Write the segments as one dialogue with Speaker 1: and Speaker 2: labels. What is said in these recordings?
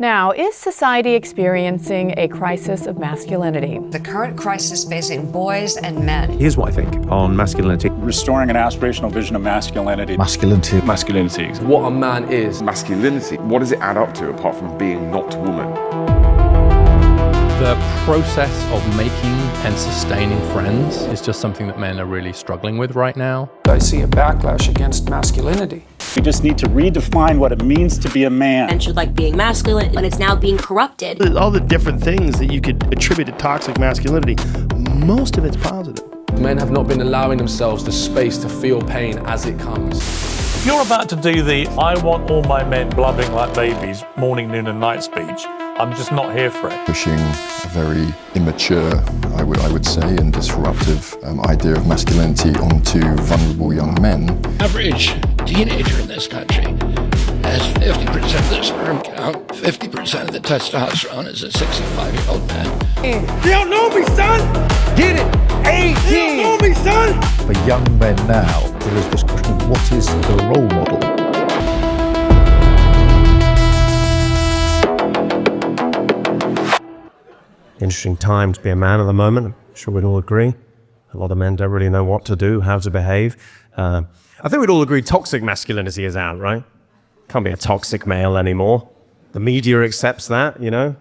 Speaker 1: Now, is society experiencing a crisis of masculinity?
Speaker 2: The current crisis facing boys and men.
Speaker 3: Here's what I think on masculinity.
Speaker 4: Restoring an aspirational vision of masculinity.
Speaker 3: Masculinity.
Speaker 4: Masculinity.
Speaker 5: What a man is.
Speaker 6: Masculinity. What does it add up to apart from being not woman?
Speaker 7: The process of making and sustaining friends is just something that men are really struggling with right now.
Speaker 8: I see a backlash against masculinity.
Speaker 4: We just need to redefine what it means to be a man.
Speaker 9: And should like being masculine, but it's now being corrupted.
Speaker 10: All the different things that you could attribute to toxic masculinity, most of it's positive.
Speaker 5: Men have not been allowing themselves the space to feel pain as it comes.
Speaker 11: If you're about to do the I want all my men blubbering like babies morning, noon and night speech, I'm just not here for it.
Speaker 12: Pushing a very immature, I would say, and disruptive idea of masculinity onto vulnerable young men.
Speaker 13: Average teenager in this country has 50% of the sperm count, 50% of the testosterone as a 65-year-old man.
Speaker 14: You don't know me, son!
Speaker 10: Get it! 18!
Speaker 14: You don't know me, son!
Speaker 15: For young men now, there is this question of what is the role model?
Speaker 3: Interesting time to be a man at the moment. I'm sure we'd all agree. A lot of men don't really know what to do, how to behave. I think we'd all agree toxic masculinity is out, right? Can't be a toxic male anymore. The media accepts that, you know?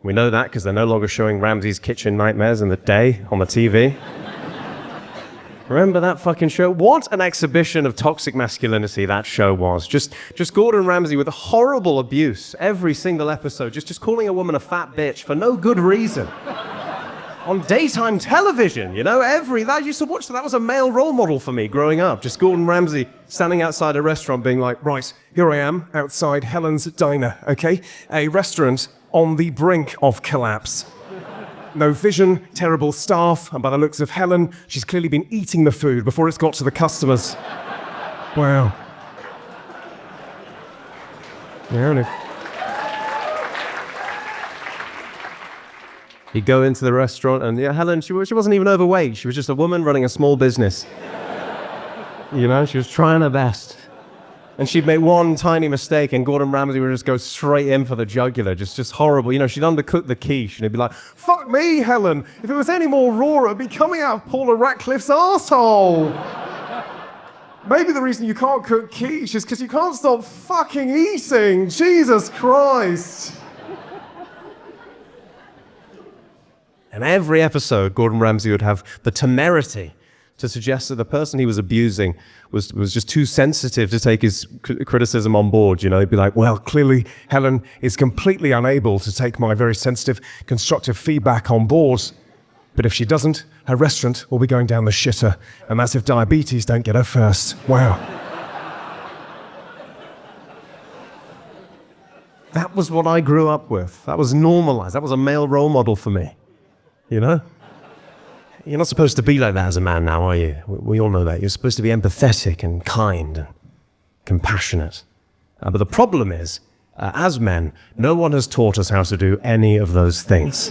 Speaker 3: We know that because they're no longer showing Ramsay's Kitchen Nightmares in the day on the TV. Remember that fucking show? What an exhibition of toxic masculinity that show was. Just Gordon Ramsay with horrible abuse every single episode, just calling a woman a fat bitch for no good reason. On daytime television, you know, I used to watch that was a male role model for me growing up. Just Gordon Ramsay standing outside a restaurant being like, right, here I am outside Helen's Diner, okay? A restaurant on the brink of collapse. No vision, terrible staff, and by the looks of Helen, she's clearly been eating the food before it's got to the customers. Wow. Yeah, he'd go into the restaurant and Helen, she wasn't even overweight. She was just a woman running a small business. You know, she was trying her best. And she'd make one tiny mistake and Gordon Ramsay would just go straight in for the jugular, just horrible. You know, she'd undercook the quiche and he'd be like, fuck me, Helen. If it was any more raw, it'd be coming out of Paula Radcliffe's arsehole. Maybe the reason you can't cook quiche is because you can't stop fucking eating. Jesus Christ. And every episode, Gordon Ramsay would have the temerity to suggest that the person he was abusing was just too sensitive to take his criticism on board. You know, he'd be like, well, clearly Helen is completely unable to take my very sensitive, constructive feedback on board. But if she doesn't, her restaurant will be going down the shitter. And that's if diabetes don't get her first. Wow. That was what I grew up with. That was normalized. That was a male role model for me. You know? You're not supposed to be like that as a man now, are you? We all know that. You're supposed to be empathetic and kind and compassionate. But the problem is, as men, no one has taught us how to do any of those things.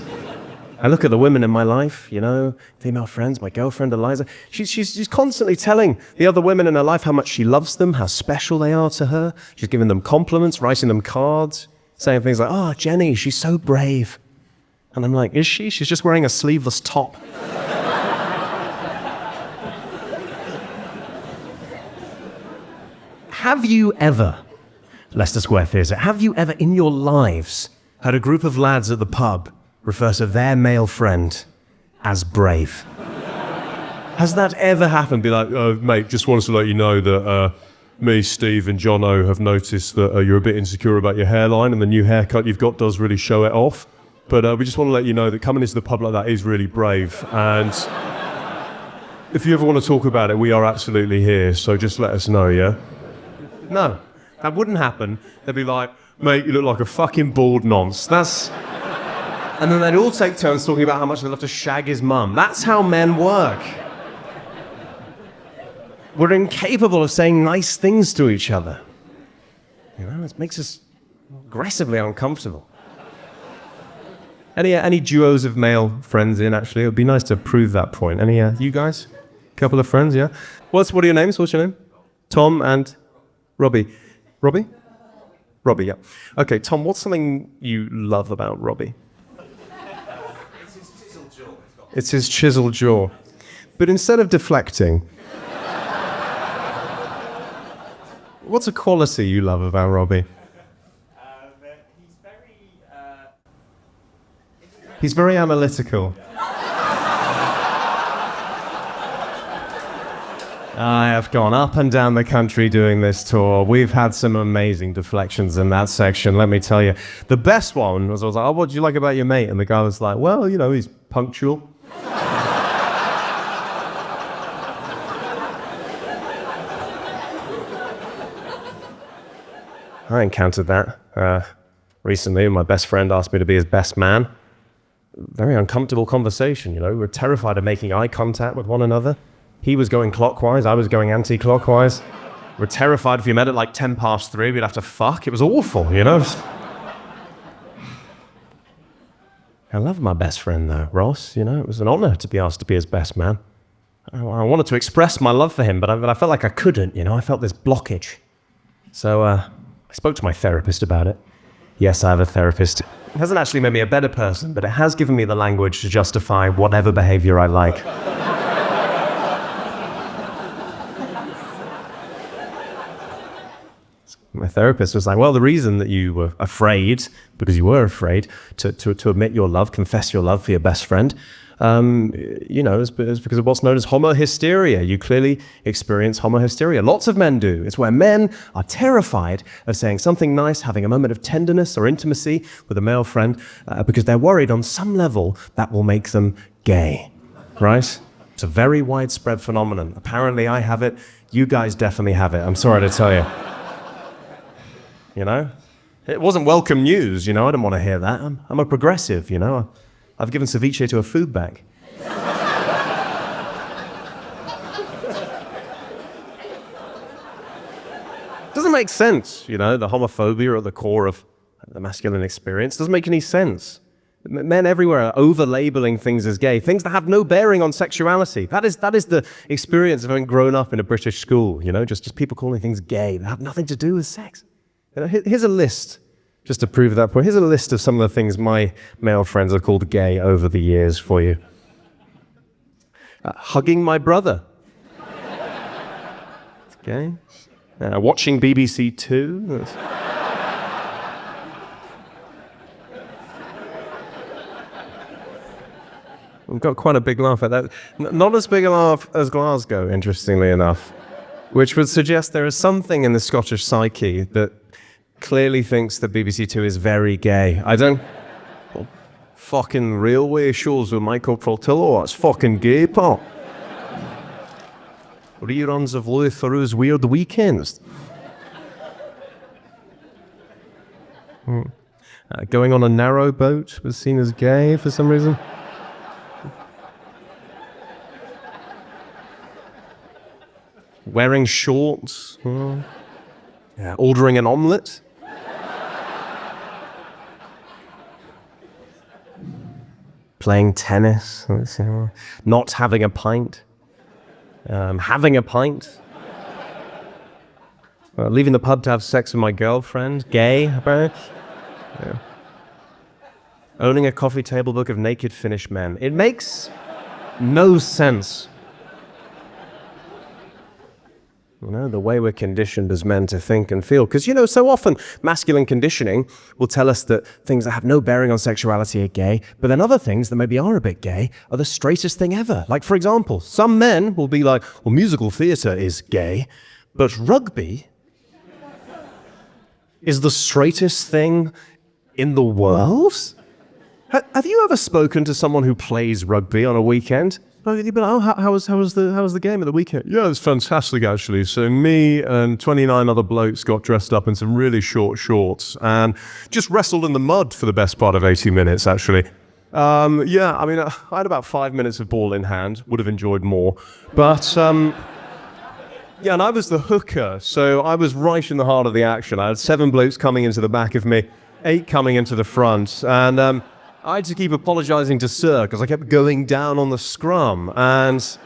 Speaker 3: I look at the women in my life, you know, female friends, my girlfriend Eliza. She's constantly telling the other women in her life how much she loves them, how special they are to her. She's giving them compliments, writing them cards, saying things like, oh, Jenny, she's so brave. And I'm like, is she? She's just wearing a sleeveless top. Have you ever, Leicester Square Theatre, have you ever in your lives had a group of lads at the pub refer to their male friend as brave? Has that ever happened? Be like, mate, just wanted to let you know that me, Steve and Jono have noticed that you're a bit insecure about your hairline and the new haircut you've got does really show it off. But we just want to let you know that coming into the pub like that is really brave. And if you ever want to talk about it, we are absolutely here. So just let us know, yeah? No, that wouldn't happen. They'd be like, mate, you look like a fucking bald nonce. And then they'd all take turns talking about how much they love to shag his mum. That's how men work. We're incapable of saying nice things to each other. You know, it makes us aggressively uncomfortable. Any duos of male friends in, actually? It would be nice to prove that point. Any, you guys? Couple of friends, yeah? What are your names? What's your name? Tom and Robbie. Robbie? Robbie, yeah. Okay, Tom, what's something you love about Robbie? It's his chiseled jaw. But instead of deflecting, what's a quality you love about Robbie? He's very analytical. I have gone up and down the country doing this tour. We've had some amazing deflections in that section, let me tell you. The best one was I was like, oh, what do you like about your mate? And the guy was like, well, you know, he's punctual. I encountered that recently. My best friend asked me to be his best man. Very uncomfortable conversation, you know. We were terrified of making eye contact with one another. He was going clockwise, I was going anti-clockwise. We're terrified if we met at like 3:10, we'd have to fuck. It was awful, you know. I love my best friend though, Ross, you know. It was an honor to be asked to be his best man. I wanted to express my love for him, but I felt like I couldn't, you know. I felt this blockage. So I spoke to my therapist about it. Yes, I have a therapist. It hasn't actually made me a better person, but it has given me the language to justify whatever behavior I like. My therapist was like, well, the reason that you were afraid, because you were afraid to admit your love, confess your love for your best friend, you know, is because of what's known as homohysteria. You clearly experience homohysteria. Lots of men do. It's where men are terrified of saying something nice, having a moment of tenderness or intimacy with a male friend, because they're worried on some level that will make them gay, right? It's a very widespread phenomenon. Apparently I have it. You guys definitely have it. I'm sorry to tell you. You know? It wasn't welcome news, you know? I didn't want to hear that. I'm a progressive, you know? I've given ceviche to a food bank. Doesn't make sense, you know? The homophobia at the core of the masculine experience doesn't make any sense. Men everywhere are over-labeling things as gay, things that have no bearing on sexuality. That is the experience of having grown up in a British school, you know? Just people calling things gay that have nothing to do with sex. You know, here's a list, just to prove that point. Here's a list of some of the things my male friends have called gay over the years for you. Hugging my brother. It's gay. Watching BBC Two. I've got quite a big laugh at that. Not as big a laugh as Glasgow, interestingly enough, which would suggest there is something in the Scottish psyche that clearly thinks that BBC Two is very gay. I don't... Well, fucking railway shows with Michael Portillo, that's fucking gay, pal. Reruns of Louis Theroux's Weird Weekends. Going on a narrow boat was seen as gay for some reason. Wearing shorts. Yeah. Ordering an omelette. Playing tennis. Not having a pint. Having a pint. Leaving the pub to have sex with my girlfriend. Gay, apparently. Yeah. Owning a coffee table book of naked Finnish men. It makes no sense. You know, the way we're conditioned as men to think and feel. Because, you know, so often masculine conditioning will tell us that things that have no bearing on sexuality are gay, but then other things that maybe are a bit gay are the straightest thing ever. Like, for example, some men will be like, well, musical theatre is gay, but rugby is the straightest thing in the world? Have you ever spoken to someone who plays rugby on a weekend? How was the game at the weekend? Yeah, it was fantastic, actually. So me and 29 other blokes got dressed up in some really short shorts and just wrestled in the mud for the best part of 80 minutes, actually. Yeah, I mean, I had about 5 minutes of ball in hand. Would have enjoyed more. But, yeah, and I was the hooker, so I was right in the heart of the action. I had 7 blokes coming into the back of me, 8 coming into the front, and I had to keep apologizing to Sir because I kept going down on the scrum. And,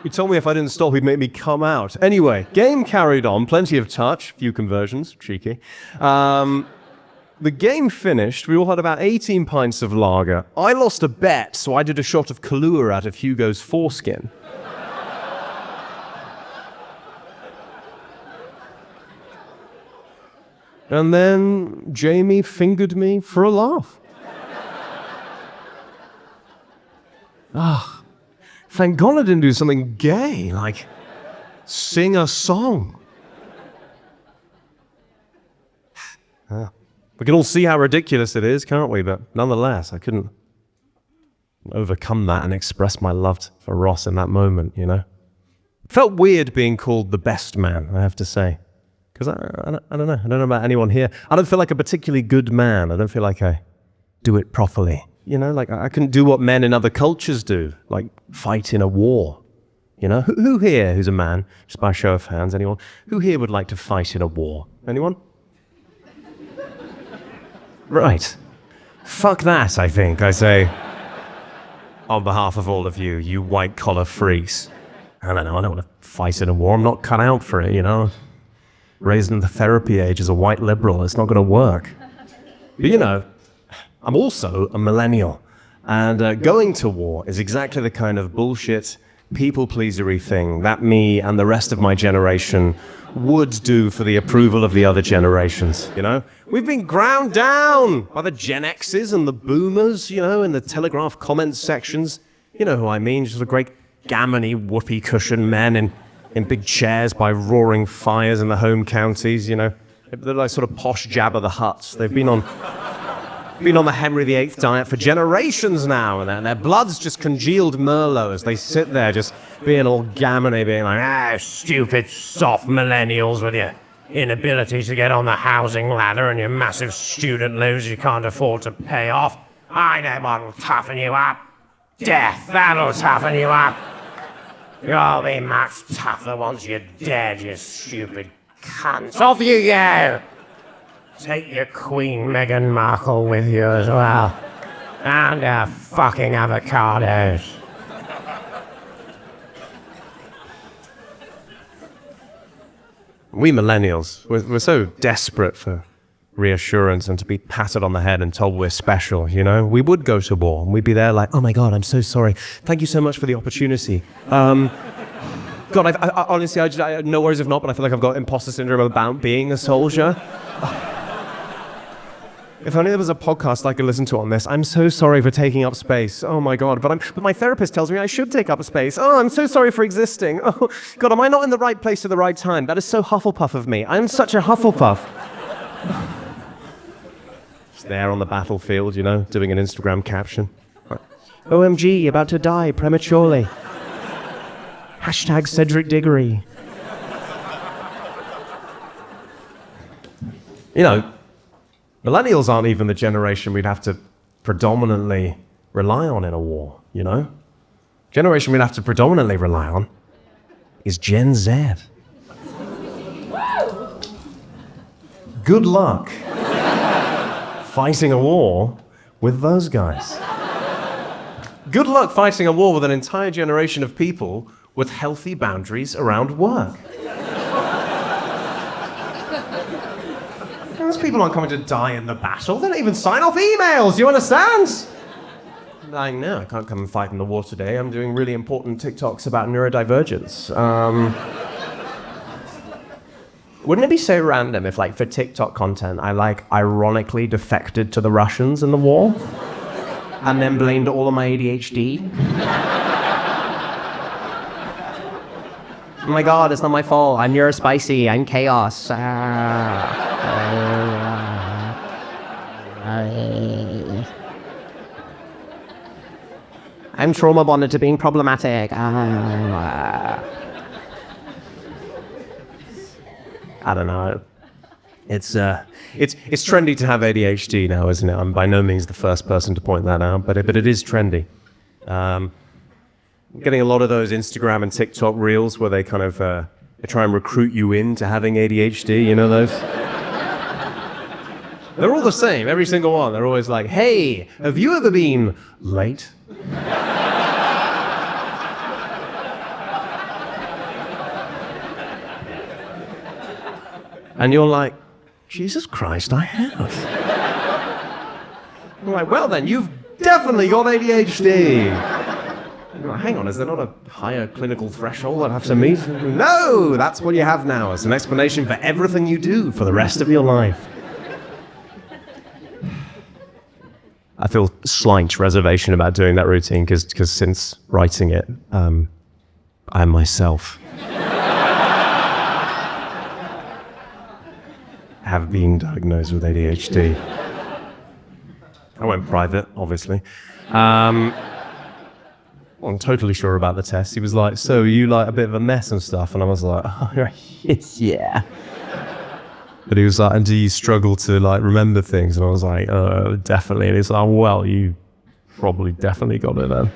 Speaker 3: He told me if I didn't stop, he'd make me come out. Anyway, game carried on, plenty of touch, few conversions, cheeky. The game finished, we all had about 18 pints of lager. I lost a bet, so I did a shot of Kahlua out of Hugo's foreskin. And then Jamie fingered me for a laugh. Thank God I didn't do something gay, like sing a song. We can all see how ridiculous it is, can't we? But nonetheless, I couldn't overcome that and express my love for Ross in that moment, you know? It felt weird being called the best man, I have to say. Because I don't know. I don't know about anyone here. I don't feel like a particularly good man. I don't feel like I do it properly. You know, like I couldn't do what men in other cultures do, like fight in a war. You know, who here who's a man, just by a show of hands, anyone? Who here would like to fight in a war? Anyone? Right. Fuck that, I think, I say, on behalf of all of you, you white-collar freaks. I don't know, I don't want to fight in a war. I'm not cut out for it, you know? Raised in the therapy age as a white liberal, it's not going to work. But you know, I'm also a millennial, and going to war is exactly the kind of bullshit, people-pleasery thing that me and the rest of my generation would do for the approval of the other generations, you know? We've been ground down by the Gen X's and the boomers, you know, in the Telegraph comments sections. You know who I mean, just the great gammony whoopee cushion men in big chairs by roaring fires in the home counties, you know. They're like sort of posh Jabba the Hutts. They've been on the Henry VIII diet for generations now, and their blood's just congealed Merlot as they sit there just being all gammony, being like, stupid soft millennials with your inability to get on the housing ladder and your massive student loans you can't afford to pay off. I know what'll toughen you up. Death, that'll toughen you up. You'll be much tougher once you're dead, you stupid cunts. Off you go! Take your Queen Meghan Markle with you as well. And her fucking avocados. We millennials, we're so desperate for reassurance and to be patted on the head and told we're special, you know? We would go to war and we'd be there like, oh my God, I'm so sorry. Thank you so much for the opportunity. God, I honestly, I no worries if not, but I feel like I've got imposter syndrome about being a soldier. If only there was a podcast I could listen to on this. I'm so sorry for taking up space. Oh my God, but my therapist tells me I should take up space. Oh, I'm so sorry for existing. Oh God, am I not in the right place at the right time? That is so Hufflepuff of me. I'm such a Hufflepuff. Just there on the battlefield, you know, doing an Instagram caption. OMG, about to die prematurely. Hashtag Cedric Diggory. You know, millennials aren't even the generation we'd have to predominantly rely on in a war, you know? Generation we'd have to predominantly rely on is Gen Z. Good luck fighting a war with those guys. Good luck fighting a war with an entire generation of people with healthy boundaries around work. Those people aren't coming to die in the battle. They don't even sign off emails, you understand? Like, no, I can't come and fight in the war today. I'm doing really important TikToks about neurodivergence. Wouldn't it be so random if, like, for TikTok content, I, like, ironically defected to the Russians in the war? And then blamed all of my ADHD? Oh my God, it's not my fault. I'm neurospicy. I'm chaos. I'm trauma bonded to being problematic. I don't know. It's trendy to have ADHD now, isn't it? I'm by no means the first person to point that out, but it is trendy. Getting a lot of those Instagram and TikTok reels where they kind of they try and recruit you into having ADHD, you know those? They're all the same, every single one. They're always like, hey, have you ever been late? And you're like, Jesus Christ, I have. I'm like, well then, you've definitely got ADHD. You're like, hang on, is there not a higher clinical threshold I'd have to meet? No, that's what you have now. It's an explanation for everything you do for the rest of your life. I feel slight reservation about doing that routine because since writing it, I myself have been diagnosed with ADHD. I went private, obviously. I'm totally sure about the test. He was like, so you like a bit of a mess and stuff? And I was like, oh, yeah. But he was like, and do you struggle to like remember things? And I was like, oh, definitely. And he's like, well, you probably definitely got it then.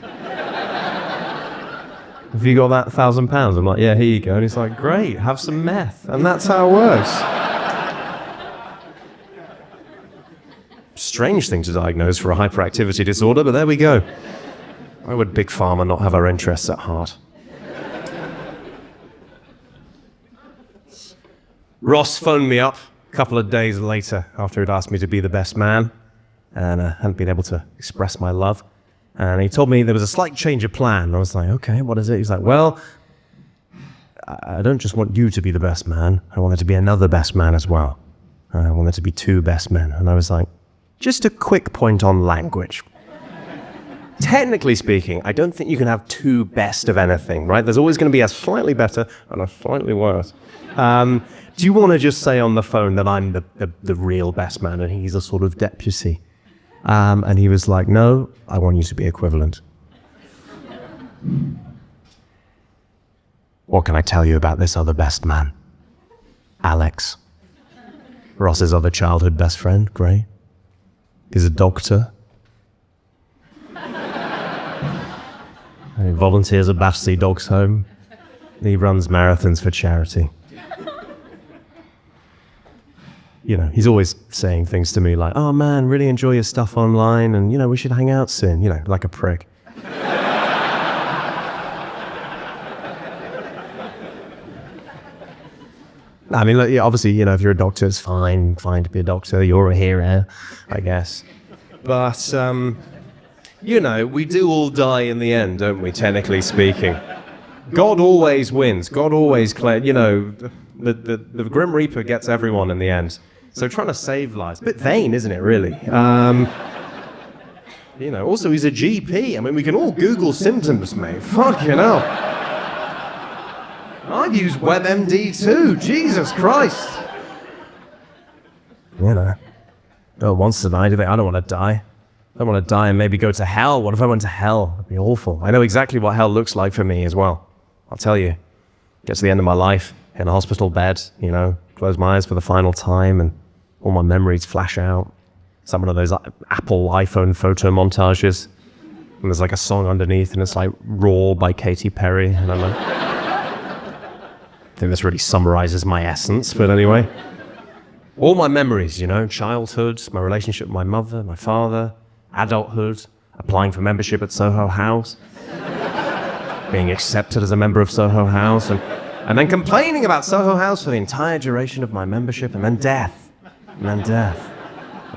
Speaker 3: Have you got that £1,000? I'm like, yeah, here you go. And he's like, great, have some meth. And that's how it works. Strange thing to diagnose for a hyperactivity disorder, but there we go. Why would Big Pharma not have our interests at heart? Ross phoned me up a couple of days later after he'd asked me to be the best man and hadn't been able to express my love. And he told me there was a slight change of plan. And I was like, okay, what is it? He's like, well, I don't just want you to be the best man. I want there to be another best man as well. I want there to be two best men. And I was like, just a quick point on language. Technically speaking, I don't think you can have two best of anything, right? There's always going to be a slightly better and a slightly worse. Do you want to just say on the phone that I'm the real best man and he's a sort of deputy? And he was like, no, I want you to be equivalent. What can I tell you about this other best man? Alex. Ross's other childhood best friend, Gray. He's a doctor. He volunteers at Battersea Dogs Home. He runs marathons for charity. You know, he's always saying things to me like, oh man, really enjoy your stuff online and, you know, we should hang out soon, you know, like a prick. I mean, look, yeah, obviously, you know, if you're a doctor, it's fine to be a doctor. You're a hero, I guess. But, you know, we do all die in the end, don't we, technically speaking? God always wins. God always claims, you know, the Grim Reaper gets everyone in the end. So trying to save lives, a bit vain, isn't it, really? You know, also he's a GP. I mean, we can all Google symptoms, mate. Fucking hell. I've used WebMD too. Jesus Christ. You know, no one wants to die, do they? I don't want to die. I don't want to die and maybe go to hell. What if I went to hell? It'd be awful. I know exactly what hell looks like for me as well. I'll tell you. Get to the end of my life in a hospital bed, you know, close my eyes for the final time and all my memories flash out. Some of those Apple iPhone photo montages. And there's like a song underneath and it's like Raw by Katy Perry. And I'm like, I think this really summarizes my essence, but anyway. All my memories, you know, childhood, my relationship with my mother, my father, adulthood, applying for membership at Soho House, being accepted as a member of Soho House, and then complaining about Soho House for the entire duration of my membership, and then death. And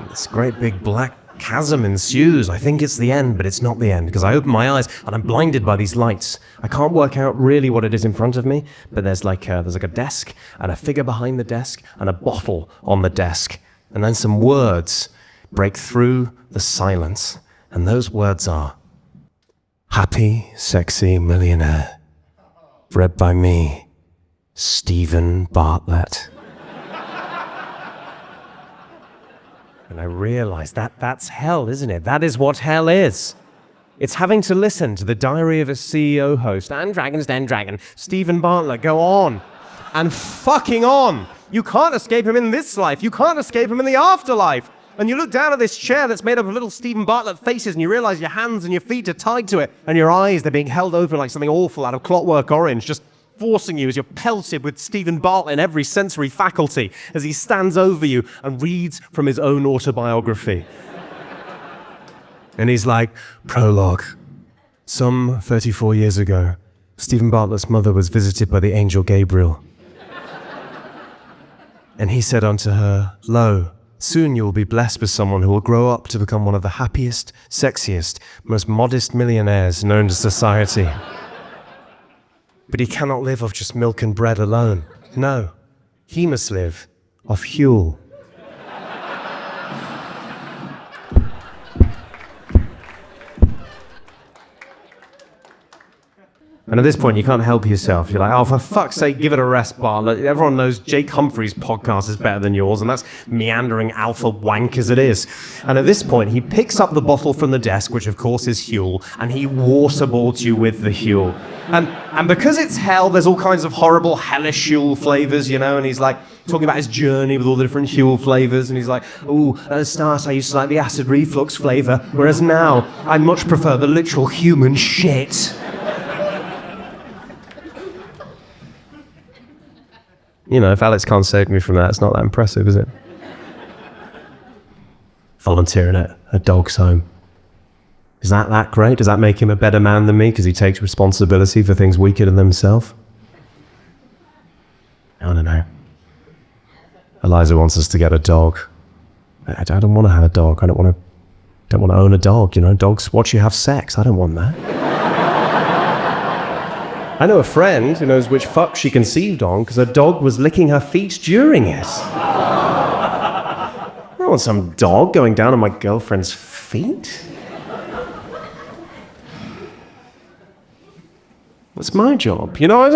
Speaker 3: this great big black chasm ensues. I think it's the end, but it's not the end, because I open my eyes and I'm blinded by these lights. I can't work out really what it is in front of me, but there's like a desk, and a figure behind the desk, and a bottle on the desk. And then some words break through the silence, and those words are, Happy, Sexy Millionaire, read by me, Stephen Bartlett. And I realized that's hell, isn't it? That is what hell is. It's having to listen to the diary of a CEO host, and Dragon's Den Dragon, Stephen Bartlett, go on and fucking on. You can't escape him in this life. You can't escape him in the afterlife. And you look down at this chair that's made up of little Stephen Bartlett faces, and you realize your hands and your feet are tied to it, and your eyes, they're being held open like something awful out of Clockwork Orange, just forcing you as you're pelted with Stephen Bartlett in every sensory faculty as he stands over you and reads from his own autobiography. And he's like, prologue. Some 34 years ago, Stephen Bartlett's mother was visited by the angel Gabriel. And he said unto her, Lo, soon you will be blessed with someone who will grow up to become one of the happiest, sexiest, most modest millionaires known to society. But he cannot live off just milk and bread alone. No, he must live off Huel. And at this point, you can't help yourself. You're like, oh, for fuck's sake, give it a rest, bar. Look, everyone knows Jake Humphrey's podcast is better than yours, and that's meandering alpha wank as it is. And at this point, he picks up the bottle from the desk, which of course is Huel, and he waterboards you with the Huel. And because it's hell, there's all kinds of horrible, hellish Huel flavors, you know, and he's like talking about his journey with all the different Huel flavors, and he's like, oh, at the start I used to like the acid reflux flavor, whereas now I much prefer the literal human shit. You know, if Alex can't save me from that, it's not that impressive, is it? Volunteering at a dog's home. Is that great? Does that make him a better man than me because he takes responsibility for things weaker than himself? I don't know. Eliza wants us to get a dog. I don't want to have a dog. I don't want to own a dog, you know? Dogs watch you have sex. I don't want that. I know a friend who knows which fuck she conceived on because her dog was licking her feet during it. I don't want some dog going down on my girlfriend's feet. That's my job, you know? I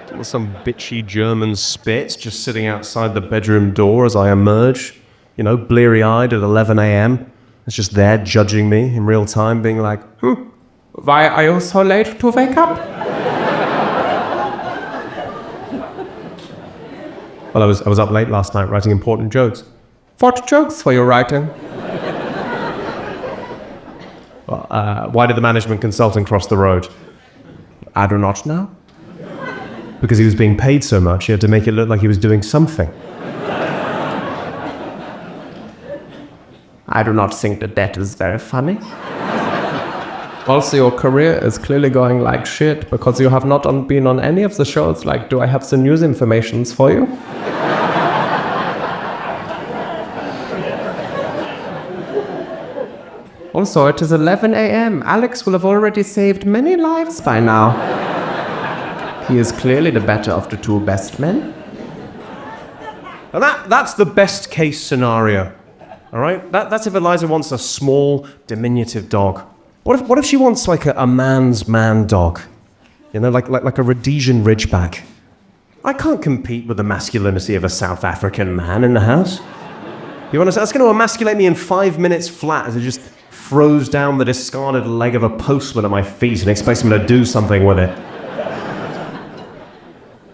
Speaker 3: don't want some bitchy German spitz just sitting outside the bedroom door as I emerge, you know, bleary-eyed at 11 a.m. It's just there judging me in real time, being like, why are you so late to wake up? Well, I was up late last night writing important jokes. What jokes were you writing? Well, why did the management consultant cross the road? I do not know. Because he was being paid so much, he had to make it look like he was doing something. I do not think that is very funny. Also, your career is clearly going like shit because you have not been on any of the shows. Like, do I have the news informations for you? Also, it is 11 a.m. Alex will have already saved many lives by now. He is clearly the better of the two best men. And that's the best case scenario. All right? That's if Eliza wants a small, diminutive dog. What if she wants like a man's man dog? You know, like a Rhodesian Ridgeback. I can't compete with the masculinity of a South African man in the house. You understand? That's going to emasculate me in 5 minutes flat as it just throws down the discarded leg of a postman at my feet and expects me to do something with it.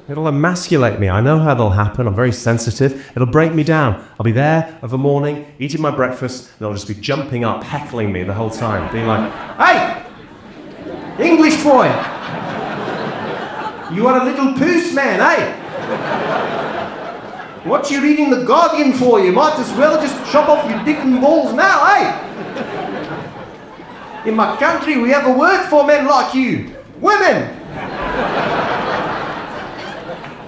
Speaker 3: It'll emasculate me. I know how that'll happen. I'm very sensitive. It'll break me down. I'll be there of a morning, eating my breakfast, and I'll just be jumping up, heckling me the whole time, being like, hey! English boy! You are a little puss man, eh? What you reading The Guardian for? You might as well just chop off your dick and balls now, eh? In my country, we have a word for men like you. Women!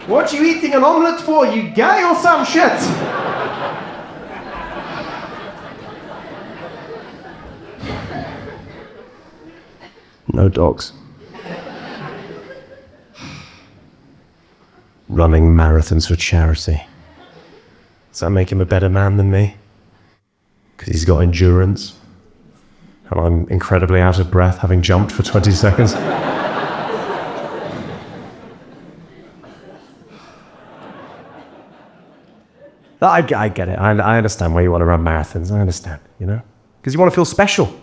Speaker 3: What you eating an omelette for? You gay or some shit? No dogs. Running marathons for charity. Does that make him a better man than me? Because he's got endurance. And I'm incredibly out of breath, having jumped for 20 seconds. I get it. I understand why you want to run marathons. I understand, you know? Because you want to feel special.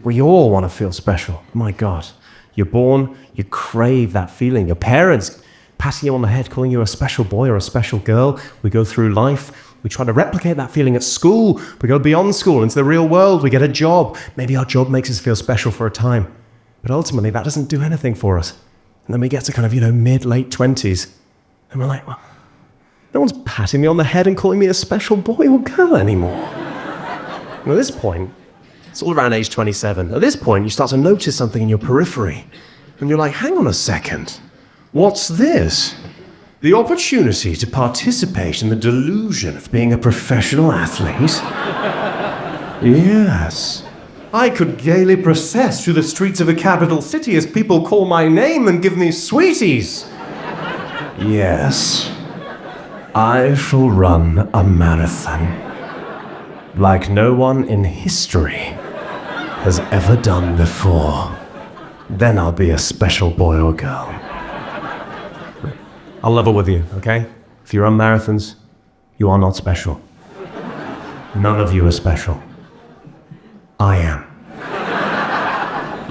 Speaker 3: We all want to feel special. My God. You're born, you crave that feeling. Your parents patting you on the head, calling you a special boy or a special girl. We go through life. We try to replicate that feeling at school. We go beyond school into the real world. We get a job. Maybe our job makes us feel special for a time. But ultimately, that doesn't do anything for us. And then we get to kind of, mid, late 20s. And we're like, well, no one's patting me on the head and calling me a special boy or girl anymore. And at this point, it's all around age 27. At this point, you start to notice something in your periphery. And you're like, hang on a second. What's this? The opportunity to participate in the delusion of being a professional athlete? Yes. I could gaily process through the streets of a capital city as people call my name and give me sweeties. Yes. I shall run a marathon like no one in history has ever done before. Then I'll be a special boy or girl. I'll level with you, okay? If you run marathons, you are not special. None of you are special. I am.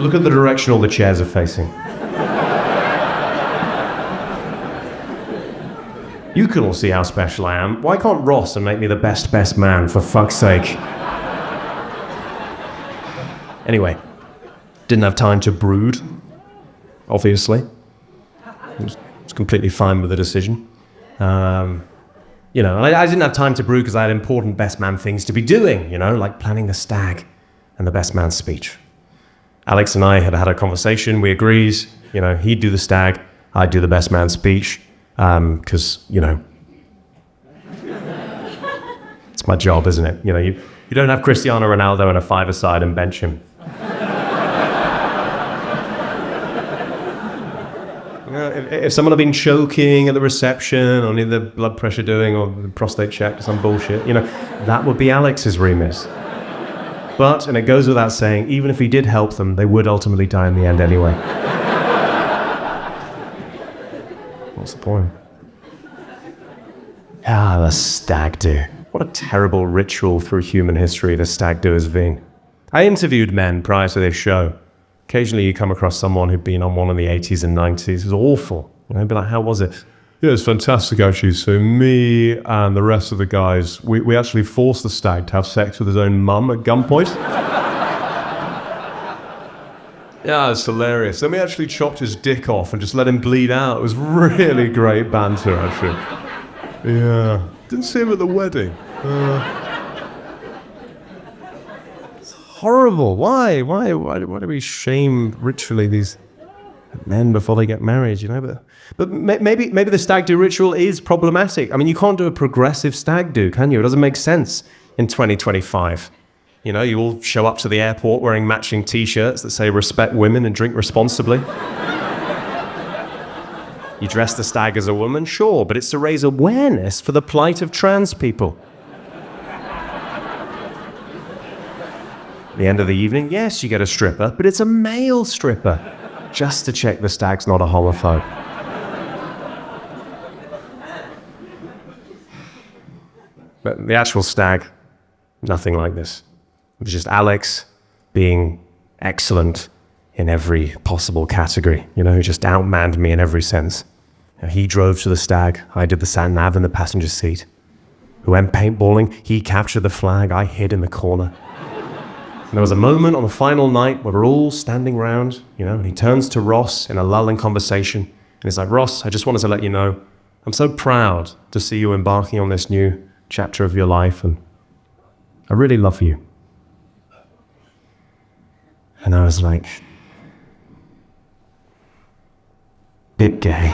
Speaker 3: Look at the direction all the chairs are facing. You can all see how special I am. Why can't Ross and make me the best man, for fuck's sake? Anyway, didn't have time to brood, obviously. I was completely fine with the decision. You know, I didn't have time to brood because I had important best man things to be doing, you know, like planning the stag and the best man speech. Alex and I had had a conversation. We agreed, you know, he'd do the stag, I'd do the best man speech, because, you know, it's my job, isn't it? You know, you don't have Cristiano Ronaldo in a five-a-side and bench him. You know, if someone had been choking at the reception or needed the blood pressure doing or the prostate check or some bullshit, you know, that would be Alex's remit. But, and it goes without saying, even if he did help them, they would ultimately die in the end anyway. What's the point? Ah, the stag do. What a terrible ritual through human history the stag do has been. I interviewed men prior to this show. Occasionally you come across someone who'd been on one in the 80s and 90s. It was awful. You know, they'd be like, how was it? Yeah, it's fantastic, actually. So me and the rest of the guys, we actually forced the stag to have sex with his own mum at gunpoint. Yeah, it's hilarious. Then we actually chopped his dick off and just let him bleed out. It was really great banter, actually. Yeah. Didn't see him at the wedding. It's horrible. Why do we shame ritually these men before they get married, you know? But maybe the stag do ritual is problematic. I mean, you can't do a progressive stag do, can you? It doesn't make sense in 2025. You know, you all show up to the airport wearing matching t-shirts that say respect women and drink responsibly. You dress the stag as a woman, sure, but it's to raise awareness for the plight of trans people. At the end of the evening, yes, you get a stripper, but it's a male stripper, just to check the stag's not a homophobe. But the actual stag, nothing like this. It was just Alex being excellent in every possible category, you know, just outmanned me in every sense. He drove to the stag, I did the sat-nav in the passenger seat. We went paintballing, he captured the flag, I hid in the corner. And there was a moment on the final night where we're all standing round, you know, and he turns to Ross in a lull in conversation, and he's like, Ross, I just wanted to let you know, I'm so proud to see you embarking on this new chapter of your life, and I really love you. And I was like, bit gay.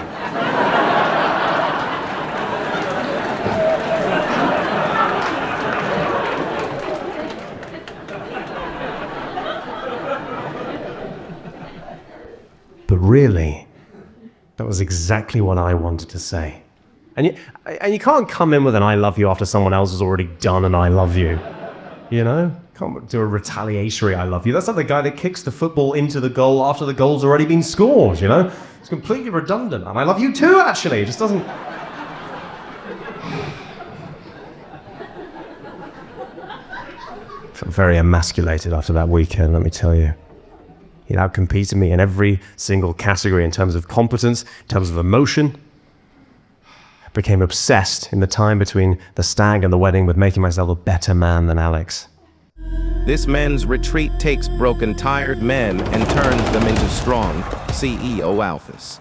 Speaker 3: But really, that was exactly what I wanted to say. And you can't come in with an I love you after someone else has already done an I love you. You know? Can't do a retaliatory I love you. That's like the guy that kicks the football into the goal after the goal's already been scored, you know? It's completely redundant. And I love you too, actually. It just doesn't... I felt very emasculated after that weekend, let me tell you. He outcompeted me in every single category in terms of competence, in terms of emotion. I became obsessed in the time between the stag and the wedding with making myself a better man than Alex.
Speaker 16: This men's retreat takes broken, tired men and turns them into strong CEO alphas.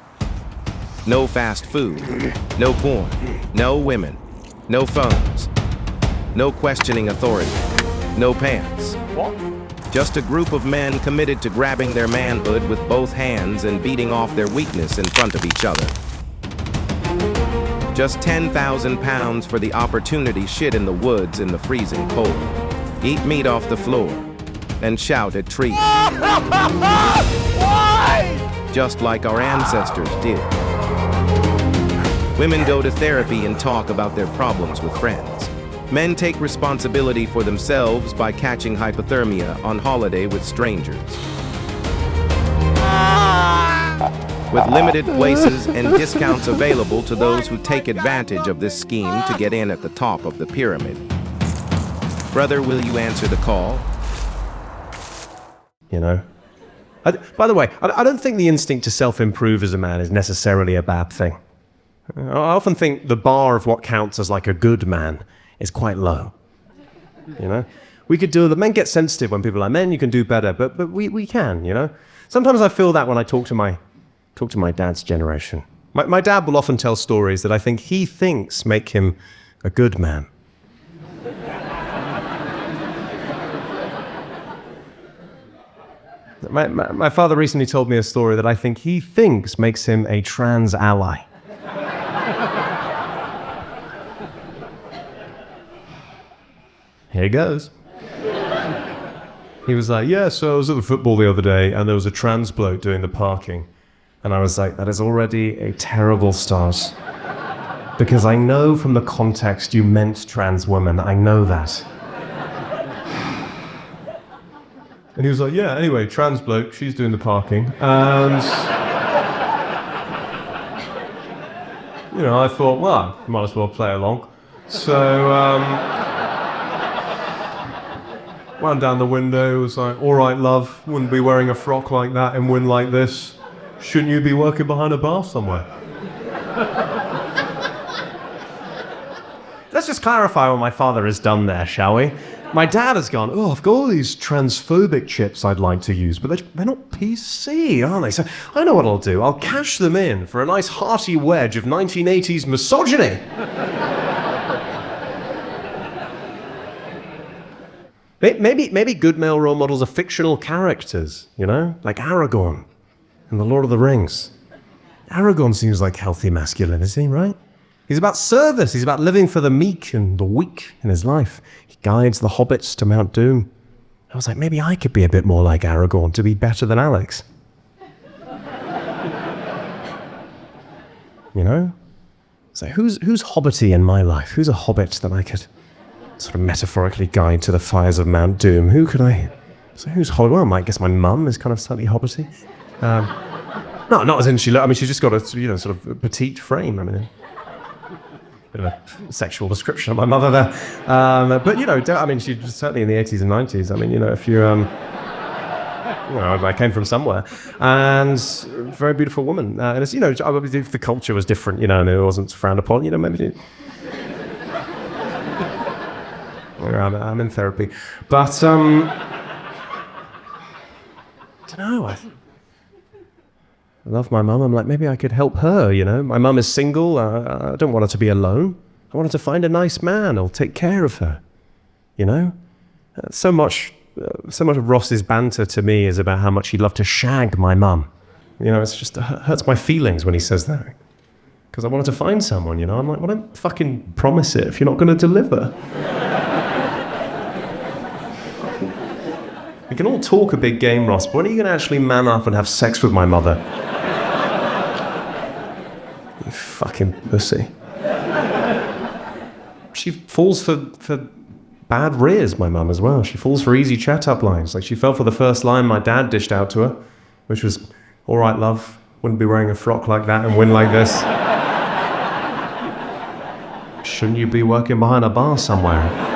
Speaker 16: No fast food, no porn, no women, no phones, no questioning authority, no pants.
Speaker 11: What?
Speaker 16: Just a group of men committed to grabbing their manhood with both hands and beating off their weakness in front of each other. Just 10,000 pounds for the opportunity shit in the woods in the freezing cold. Eat meat off the floor and shout at trees. Why? Just like our ancestors did. Women go to therapy and talk about their problems with friends. Men take responsibility for themselves by catching hypothermia on holiday with strangers. With limited places and discounts available to those who take advantage of this scheme to get in at the top of the pyramid. Brother, will you answer the call?
Speaker 3: You know? By the way, I don't think the instinct to self-improve as a man is necessarily a bad thing. I often think the bar of what counts as like a good man is quite low. You know? We could do, the men get sensitive when people are like, men, you can do better, but we can, you know? Sometimes I feel that when I talk to my dad's generation. My dad will often tell stories that I think he thinks make him a good man. My father recently told me a story that I think he thinks makes him a trans ally. Here goes. He was like, yeah, so I was at the football the other day and there was a trans bloke doing the parking. And I was like, that is already a terrible start. Because I know from the context you meant trans women. I know that. And he was like, yeah, anyway, trans bloke, she's doing the parking. And, you know, I thought, well, might as well play along. So, wound down the window, was like, all right, love, wouldn't be wearing a frock like that and win like this. Shouldn't you be working behind a bar somewhere? Let's just clarify what my father has done there, shall we? My dad has gone, oh, I've got all these transphobic chips I'd like to use, but they're not PC, are they? So I know what I'll do. I'll cash them in for a nice hearty wedge of 1980s misogyny. Maybe good male role models are fictional characters, you know? Like Aragorn in The Lord of the Rings. Aragorn seems like healthy masculinity, right? He's about service. He's about living for the meek and the weak in his life. He guides the hobbits to Mount Doom. I was like, maybe I could be a bit more like Aragorn to be better than Alex. You know? So who's hobbity in my life? Who's a hobbit that I could sort of metaphorically guide to the fires of Mount Doom? Who could I... So who's hobbit? Well, I guess my mum is kind of slightly hobbity. No, not as in she's just got a, you know, sort of petite frame. I mean, bit of a sexual description of my mother there. But, you know, she was certainly in the 80s and 90s. I mean, you know, if you, you know, I came from somewhere. And very beautiful woman. And it's, you know, if the culture was different, you know, and it wasn't frowned upon, you know, maybe... I'm in therapy. But, I don't know, I love my mum. I'm like, maybe I could help her, you know? My mum is single. I don't want her to be alone. I want her to find a nice man who'll take care of her, you know? So much of Ross's banter to me is about how much he'd love to shag my mum. You know, it's just, it hurts my feelings when he says that. Because I wanted to find someone, you know? I'm like, well, don't fucking promise it if you're not going to deliver. We can all talk a big game, Ross, but when are you going to actually man up and have sex with my mother? You fucking pussy. She falls for bad rears, my mum, as well. She falls for easy chat-up lines. Like, she fell for the first line my dad dished out to her, which was, all right, love, wouldn't be wearing a frock like that and win like this. Shouldn't you be working behind a bar somewhere?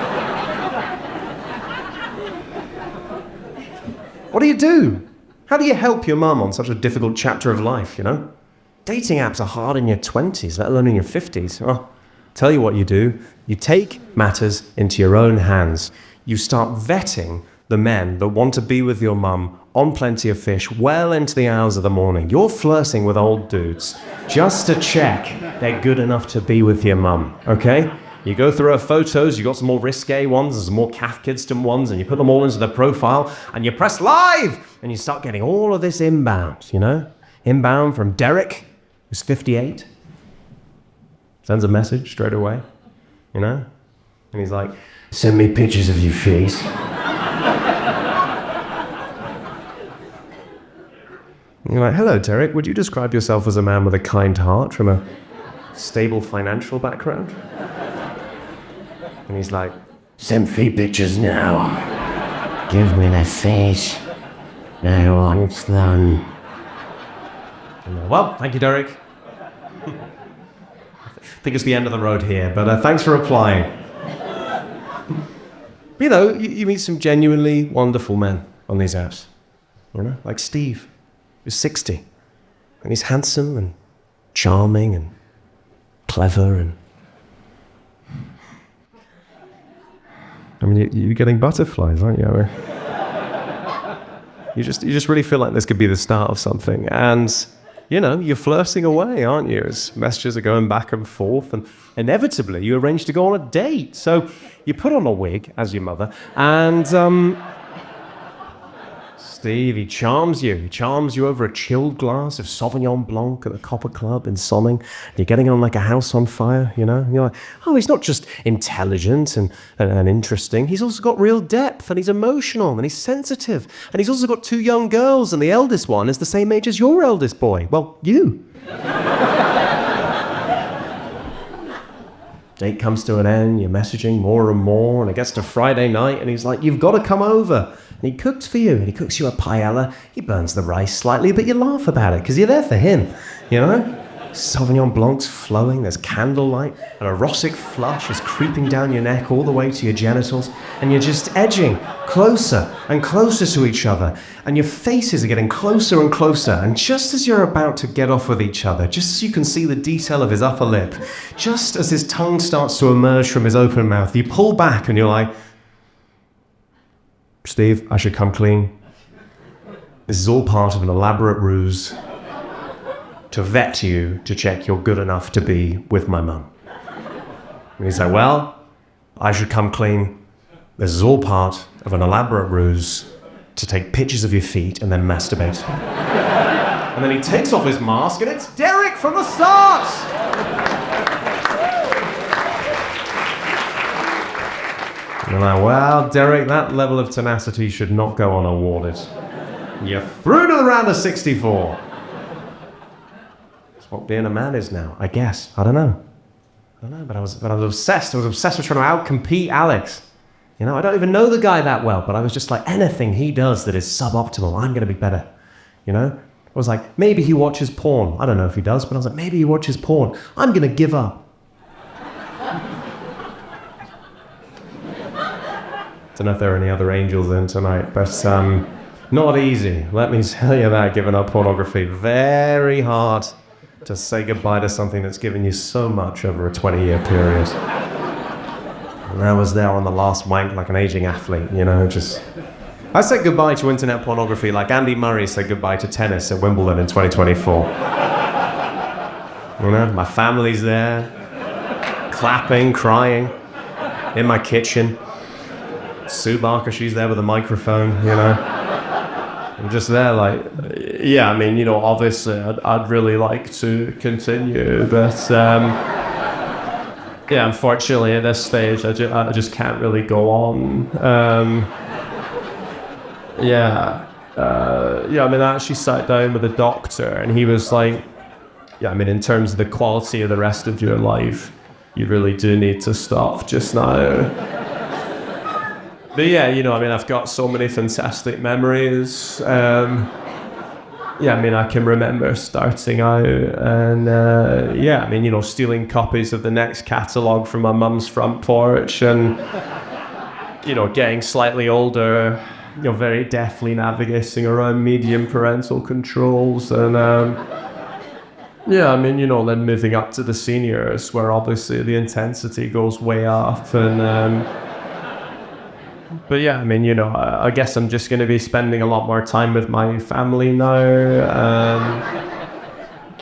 Speaker 3: What do you do? How do you help your mum on such a difficult chapter of life, you know? Dating apps are hard in your 20s, let alone in your 50s. Well, tell you what you do. You take matters into your own hands. You start vetting the men that want to be with your mum on Plenty of Fish well into the hours of the morning. You're flirting with old dudes just to check they're good enough to be with your mum, okay? You go through her photos, you got some more risque ones and some more Kafkidston ones, and you put them all into the profile, and you press live, and you start getting all of this inbound, you know? Inbound from Derek, who's 58. Sends a message straight away, you know? And he's like, send me pictures of your face. And you're like, hello, Derek, would you describe yourself as a man with a kind heart from a stable financial background? And he's like, send feet pictures now. Give me the face. I want them. Well, thank you, Derek. I think it's the end of the road here, but thanks for replying. You know, you meet some genuinely wonderful men on these apps. You know, like Steve, who's 60. And he's handsome and charming and clever and... I mean, you're getting butterflies, aren't you? You just really feel like this could be the start of something. And, you know, you're flirting away, aren't you? As messages are going back and forth. And inevitably, you arrange to go on a date. So you put on a wig, as your mother, and... Steve, he charms you. He charms you over a chilled glass of Sauvignon Blanc at the Copper Club in Sonning. You're getting on like a house on fire, you know? And you're like, oh, he's not just intelligent and interesting. He's also got real depth, and he's emotional, and he's sensitive. And he's also got 2 young girls, and the eldest one is the same age as your eldest boy. Well, you. Date comes to an end, you're messaging more and more, and it gets to Friday night, and he's like, you've got to come over. And he cooks for you, and he cooks you a paella. He burns the rice slightly, but you laugh about it, because you're there for him, you know? Sauvignon Blanc's flowing, there's candlelight, an erotic flush is creeping down your neck all the way to your genitals, and you're just edging closer and closer to each other, and your faces are getting closer and closer, and just as you're about to get off with each other, just as you can see the detail of his upper lip, just as his tongue starts to emerge from his open mouth, you pull back and you're like, Steve, I should come clean. This is all part of an elaborate ruse to vet you to check you're good enough to be with my mum. And he's like, well, I should come clean. This is all part of an elaborate ruse to take pictures of your feet and then masturbate. And then he takes off his mask, and it's Derek from the start! And I'm like, well, Derek, that level of tenacity should not go unawarded. You're through to the round of 64. That's what being a man is now, I guess. I don't know, but I was obsessed. I was obsessed with trying to outcompete Alex. You know, I don't even know the guy that well, but I was just like, anything he does that is suboptimal, I'm going to be better. You know? I was like, maybe he watches porn. I don't know if he does, but I was like, maybe he watches porn. I'm going to give up. Don't know if there are any other angels in tonight, but not easy. Let me tell you that, giving up pornography. Very hard to say goodbye to something that's given you so much over a 20-year period. And I was there on the last wank like an aging athlete, you know, just... I said goodbye to internet pornography like Andy Murray said goodbye to tennis at Wimbledon in 2024. You know, my family's there, clapping, crying, in my kitchen. Sue Barker, she's there with a microphone, you know. I'm just there like, yeah, I mean, you know, obviously I'd really like to continue, but yeah, unfortunately at this stage I just can't really go on. Yeah, I mean, I actually sat down with a doctor, and he was like, yeah, I mean, in terms of the quality of the rest of your life, you really do need to stop just now. But yeah, you know, I mean, I've got so many fantastic memories. Yeah, I mean, I can remember starting out and, yeah, I mean, you know, stealing copies of the Next catalogue from my mum's front porch and, you know, getting slightly older, you know, very deftly navigating around medium parental controls and, yeah, I mean, you know, then moving up to the seniors where obviously the intensity goes way up and, but yeah, I mean, you know, I guess I'm just going to be spending a lot more time with my family now.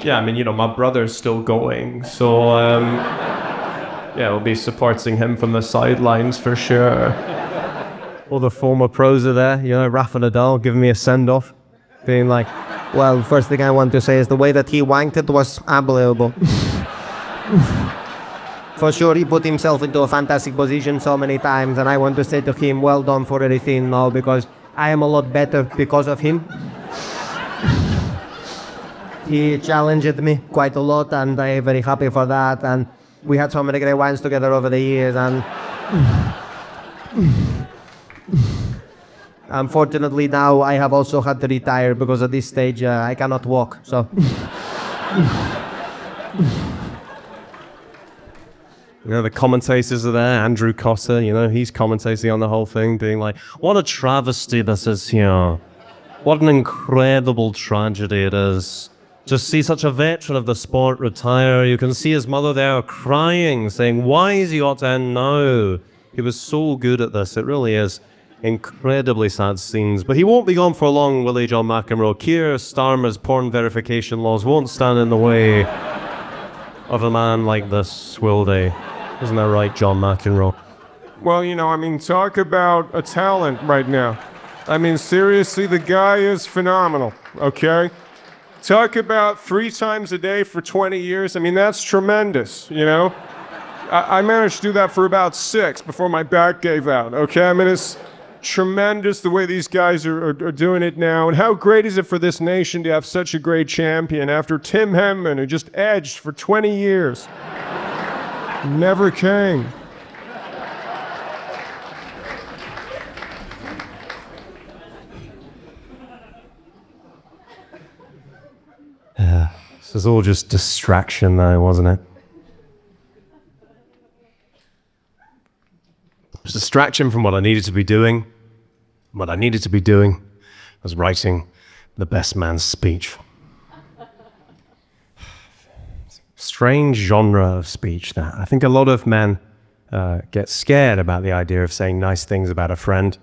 Speaker 3: Yeah, I mean, you know, my brother's still going, so Yeah, we'll be supporting him from the sidelines for sure. All the former pros are there, you know, Rafa Nadal giving me a send-off, being like,
Speaker 17: well, first thing I want to say is the way that he wanked it was unbelievable. For sure, he put himself into a fantastic position so many times, and I want to say to him, well done for everything now, because I am a lot better because of him. He challenged me quite a lot, and I'm very happy for that, and we had so many great wines together over the years, and unfortunately now I have also had to retire because at this stage I cannot walk, so...
Speaker 3: You know, the commentators are there, Andrew Cotter, you know, he's commentating on the whole thing, being like, what a travesty this is here. What an incredible tragedy it is. To see such a veteran of the sport retire, you can see his mother there crying, saying, why is he ought to end now? He was so good at this, it really is. Incredibly sad scenes. But he won't be gone for long, will he, John McEnroe? Keir Starmer's porn verification laws won't stand in the way of a man like this, will they? Isn't that right, John McEnroe?
Speaker 18: Well, you know, I mean, talk about a talent right now. I mean, seriously, the guy is phenomenal, okay? Talk about 3 times a day for 20 years. I mean, that's tremendous, you know? I managed to do that for about 6 before my back gave out, okay? I mean, it's tremendous the way these guys are doing it now. And how great is it for this nation to have such a great champion after Tim Henman, who just edged for 20 years. Never came.
Speaker 3: This was all just distraction though, wasn't it? It was distraction from what I needed to be doing. What I needed to be doing was writing the best man's speech. Strange genre of speech, that. I think a lot of men get scared about the idea of saying nice things about a friend,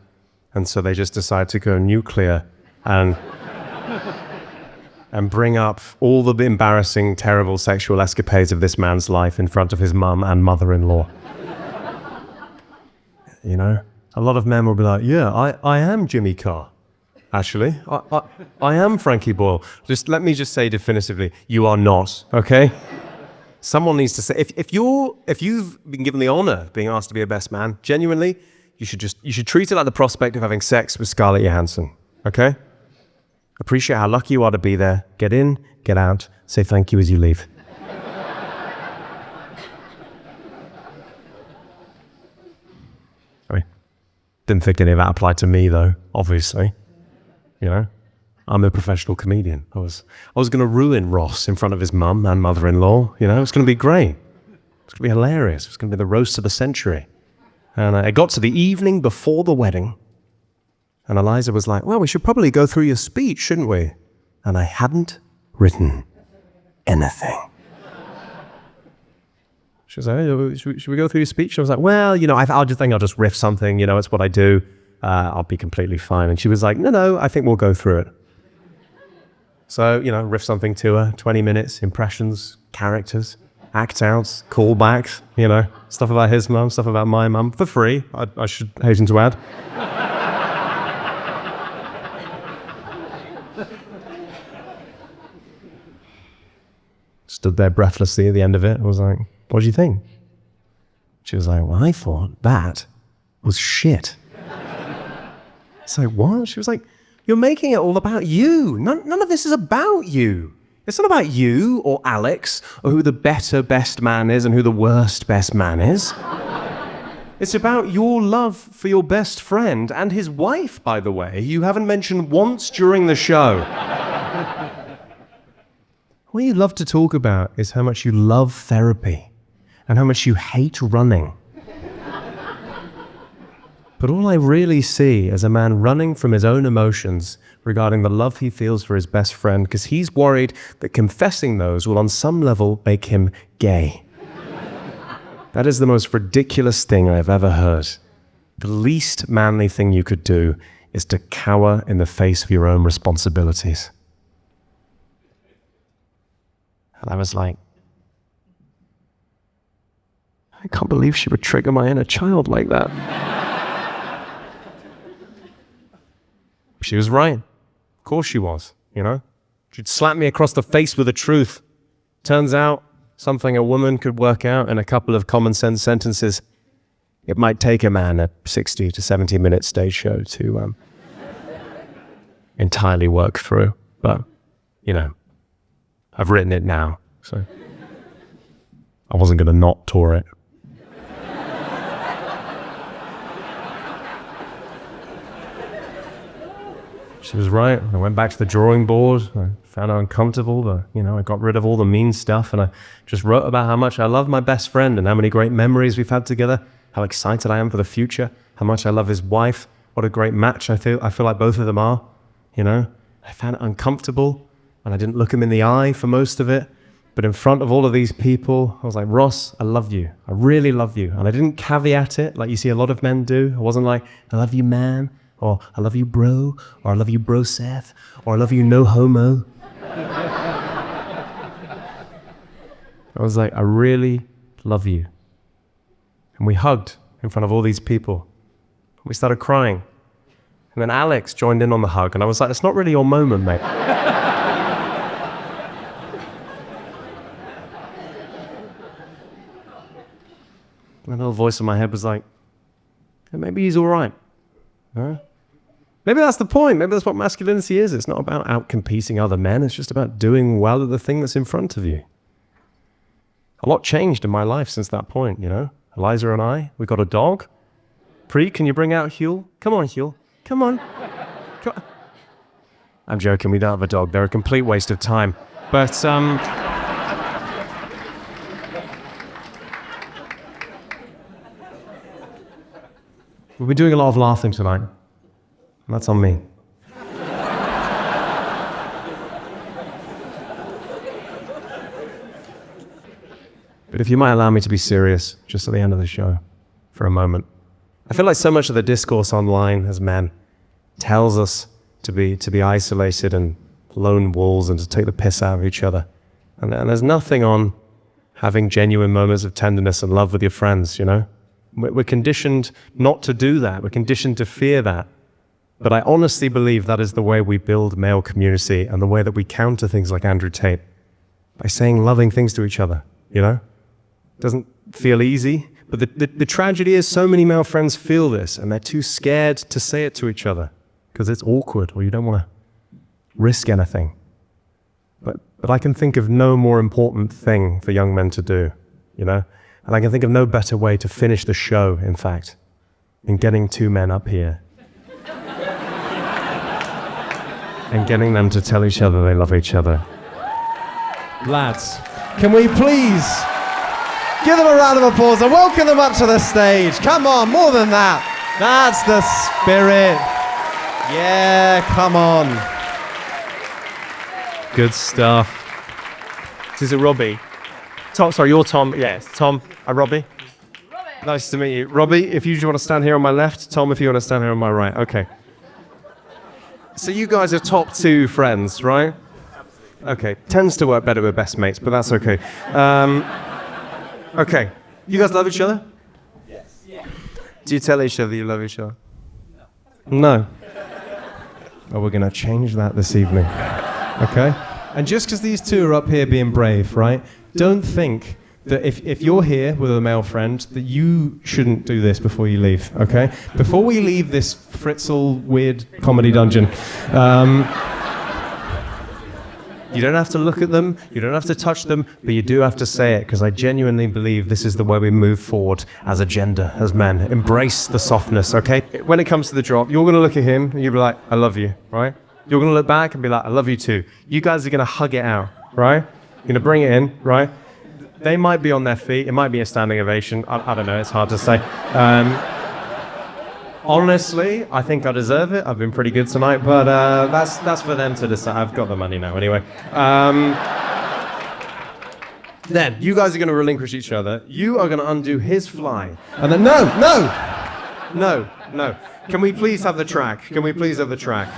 Speaker 3: and so they just decide to go nuclear and bring up all the embarrassing, terrible sexual escapades of this man's life in front of his mum and mother-in-law. You know? A lot of men will be like, yeah, I am Jimmy Carr. Actually, I am Frankie Boyle. Let me just say definitively, you are not, okay? Someone needs to say, if you've been given the honor of being asked to be a best man, genuinely, you should treat it like the prospect of having sex with Scarlett Johansson, okay? Appreciate how lucky you are to be there. Get in, get out, say thank you as you leave. I mean, didn't think any of that applied to me though, obviously. You know, I'm a professional comedian. I was going to ruin Ross in front of his mum and mother-in-law. You know, it's going to be great. It's going to be hilarious. It's going to be the roast of the century. And it got to the evening before the wedding, and Eliza was like, well, we should probably go through your speech, shouldn't we? And I hadn't written anything. She was like, hey, should we go through your speech? I was like, well, you know, I'll just riff something, you know, it's what I do. I'll be completely fine. And she was like, no, I think we'll go through it. So, you know, riff something to her, 20 minutes, impressions, characters, act outs, callbacks, you know, stuff about his mum, stuff about my mum, for free, I should hasten to add. Stood there breathlessly at the end of it. I was like, what do you think? She was like, well, I thought that was shit. It's like, what? She was like, you're making it all about you. None of this is about you. It's not about you or Alex or who the better best man is and who the worst best man is. It's about your love for your best friend and his wife, by the way, you haven't mentioned once during the show. What you love to talk about is how much you love therapy and how much you hate running. But all I really see is a man running from his own emotions regarding the love he feels for his best friend, because he's worried that confessing those will on some level make him gay. That is the most ridiculous thing I've ever heard. The least manly thing you could do is to cower in the face of your own responsibilities. And I was like, I can't believe she would trigger my inner child like that. She was right. Of course she was, you know? She'd slap me across the face with the truth. Turns out, something a woman could work out in a couple of common sense sentences, it might take a man a 60 to 70 minute stage show to entirely work through. But, you know, I've written it now, so I wasn't going to not tour it. She was right. I went back to the drawing board. I found it uncomfortable, but, you know, I got rid of all the mean stuff, and I just wrote about how much I love my best friend and how many great memories we've had together, how excited I am for the future, how much I love his wife, what a great match I feel like both of them are, you know. I found it uncomfortable, and I didn't look him in the eye for most of it, but in front of all of these people, I was like, Ross, I love you. I really love you. And I didn't caveat it like you see a lot of men do. I wasn't like, I love you, man, or I love you, bro, or I love you, bro, Seth, or I love you, no homo. I was like, I really love you. And we hugged in front of all these people. We started crying. And then Alex joined in on the hug, and I was like, it's not really your moment, mate. And a little voice in my head was like, hey, maybe he's all right. Huh? Maybe that's the point. Maybe that's what masculinity is. It's not about out-competing other men. It's just about doing well at the thing that's in front of you. A lot changed in my life since that point, you know? Eliza and I, we got a dog. Pre, can you bring out Huel? Come on, Huel. Come on. Come on. I'm joking, we don't have a dog. They're a complete waste of time. But, we've been doing a lot of laughing tonight. And that's on me. But if you might allow me to be serious, just at the end of the show, for a moment. I feel like so much of the discourse online as men tells us to be isolated and lone wolves and to take the piss out of each other. And there's nothing on having genuine moments of tenderness and love with your friends, you know? We're conditioned not to do that. We're conditioned to fear that. But I honestly believe that is the way we build male community and the way that we counter things like Andrew Tate. By saying loving things to each other, you know? Doesn't feel easy, but the tragedy is so many male friends feel this and they're too scared to say it to each other because it's awkward or you don't want to risk anything. But I can think of no more important thing for young men to do, you know? And I can think of no better way to finish the show, in fact, than getting two men up here and getting them to tell each other they love each other. Lads, can we please give them a round of applause and welcome them up to the stage? Come on, more than that. That's the spirit. Yeah, come on. Good stuff. This is Robbie. Tom, sorry, you're Tom. Yes, Tom. I'm Robbie. Nice to meet you. Robbie, if you want to stand here on my left, Tom, if you want to stand here on my right. Okay. So you guys are top two friends, right? Okay. Tends to work better with best mates, but that's okay. Okay. You guys love each other? Yes. Do you tell each other you love each other? No. Well, we're going to change that this evening. Okay? And just because these two are up here being brave, right? Don't think that if you're here with a male friend, that you shouldn't do this before you leave, okay? Before we leave this Fritzl weird comedy dungeon, you don't have to look at them, you don't have to touch them, but you do have to say it, because I genuinely believe this is the way we move forward as a gender, as men. Embrace the softness, okay? When it comes to the drop, you're going to look at him, and you'll be like, I love you, right? You're going to look back and be like, I love you too. You guys are going to hug it out, right? You're going to bring it in, right? They might be on their feet. It might be a standing ovation. I don't know. It's hard to say. Honestly, I think I deserve it. I've been pretty good tonight, but that's for them to decide. I've got the money now anyway. Then, you guys are going to relinquish each other. You are going to undo his fly. And then, no. Can we please have the track? Can we please have the track?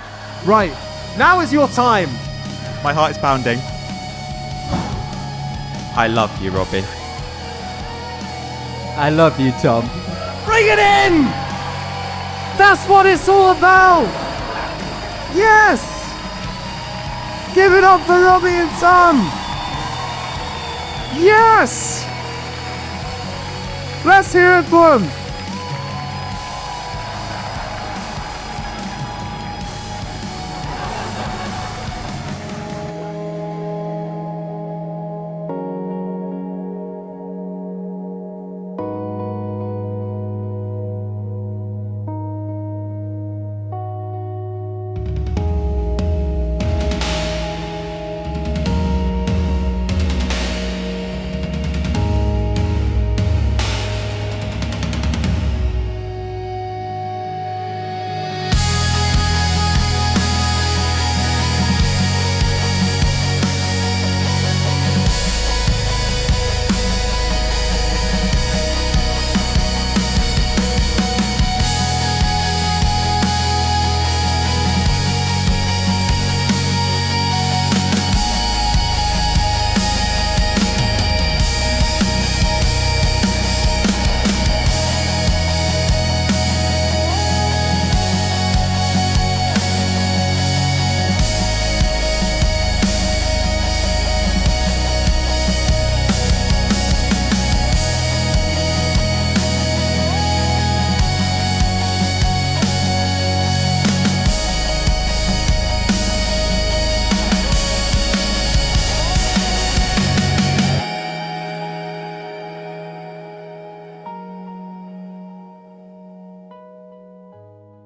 Speaker 3: Right. Now is your time.
Speaker 19: My heart is pounding. I love you, Robbie.
Speaker 15: I love you, Tom.
Speaker 17: Bring it in! That's what it's all about! Yes! Give it up for Robbie and Tom! Yes! Let's hear it for them!